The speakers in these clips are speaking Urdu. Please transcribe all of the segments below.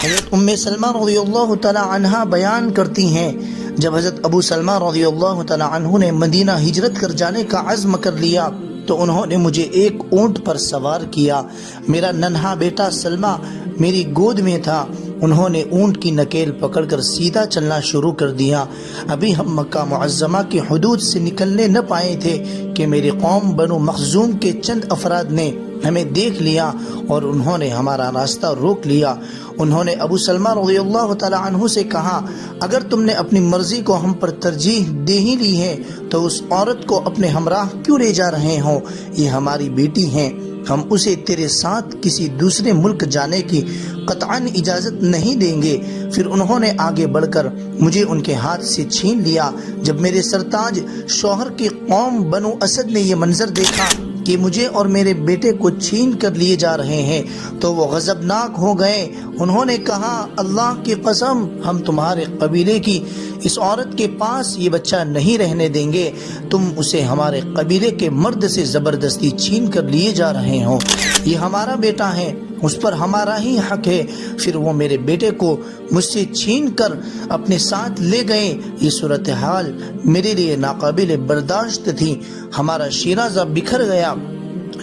حضرت ام سلمہ رضی اللہ تعالی عنہا بیان کرتی ہیں، جب حضرت ابو سلمہ رضی اللہ تعالی عنہ نے مدینہ ہجرت کر جانے کا عزم کر لیا تو انہوں نے مجھے ایک اونٹ پر سوار کیا۔ میرا ننھا بیٹا سلمہ میری گود میں تھا۔ انہوں نے اونٹ کی نکیل پکڑ کر سیدھا چلنا شروع کر دیا۔ ابھی ہم مکہ معظمہ کی حدود سے نکلنے نہ پائے تھے کہ میری قوم بنو مخزوم کے چند افراد نے ہمیں دیکھ لیا اور انہوں نے ہمارا راستہ روک لیا۔ انہوں نے ابو سلمہ رضی اللہ تعالی عنہ سے کہا، اگر تم نے اپنی مرضی کو ہم پر ترجیح دے ہی لی ہے تو اس عورت کو اپنے ہمراہ کیوں لے جا رہے ہو؟ یہ ہماری بیٹی ہیں، ہم اسے تیرے ساتھ کسی دوسرے ملک جانے کی قطعاً اجازت نہیں دیں گے۔ پھر انہوں نے آگے بڑھ کر مجھے ان کے ہاتھ سے چھین لیا۔ جب میرے سرتاج شوہر کی قوم بنو اسد نے یہ منظر دیکھا کہ مجھے اور میرے بیٹے کو چھین کر لیے جا رہے ہیں تو وہ غضبناک ہو گئے۔ انہوں نے کہا، اللہ کی قسم، ہم تمہارے قبیلے کی اس عورت کے پاس یہ بچہ نہیں رہنے دیں گے، تم اسے ہمارے قبیلے کے مرد سے زبردستی چھین کر لیے جا رہے ہو، یہ ہمارا بیٹا ہے، اس پر ہمارا ہی حق ہے۔ پھر وہ میرے بیٹے کو مجھ سے چھین کر اپنے ساتھ لے گئے۔ یہ صورتحال میرے لیے ناقابل برداشت تھی۔ ہمارا شیرازہ بکھر گیا،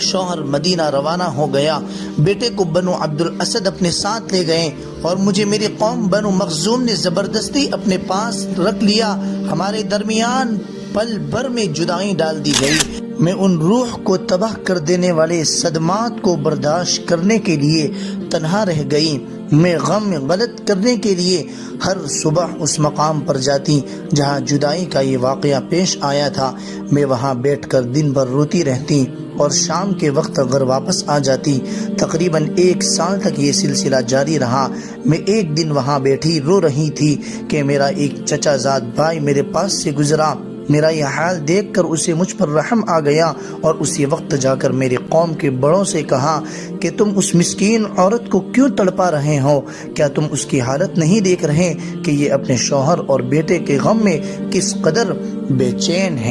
شوہر مدینہ روانہ ہو گیا، بیٹے کو بنو عبد الاسد اپنے ساتھ لے گئے اور مجھے میری قوم بنو مخزوم نے زبردستی اپنے پاس رکھ لیا۔ ہمارے درمیان پل بھر میں جدائی ڈال دی گئی۔ میں ان روح کو تباہ کر دینے والے صدمات کو برداشت کرنے کے لیے تنہا رہ گئی۔ میں غم غلط کرنے کے لیے ہر صبح اس مقام پر جاتی جہاں جدائی کا یہ واقعہ پیش آیا تھا۔ میں وہاں بیٹھ کر دن بھر روتی رہتی اور شام کے وقت گھر واپس آ جاتی۔ تقریباً 1 سال تک یہ سلسلہ جاری رہا۔ میں ایک دن وہاں بیٹھی رو رہی تھی کہ میرا ایک چچا زاد بھائی میرے پاس سے گزرا۔ میرا یہ حال دیکھ کر اسے مجھ پر رحم آ گیا اور اسی وقت جا کر میری قوم کے بڑوں سے کہا کہ تم اس مسکین عورت کو کیوں تڑپا رہے ہو؟ کیا تم اس کی حالت نہیں دیکھ رہے کہ یہ اپنے شوہر اور بیٹے کے غم میں کس قدر بے چین ہے؟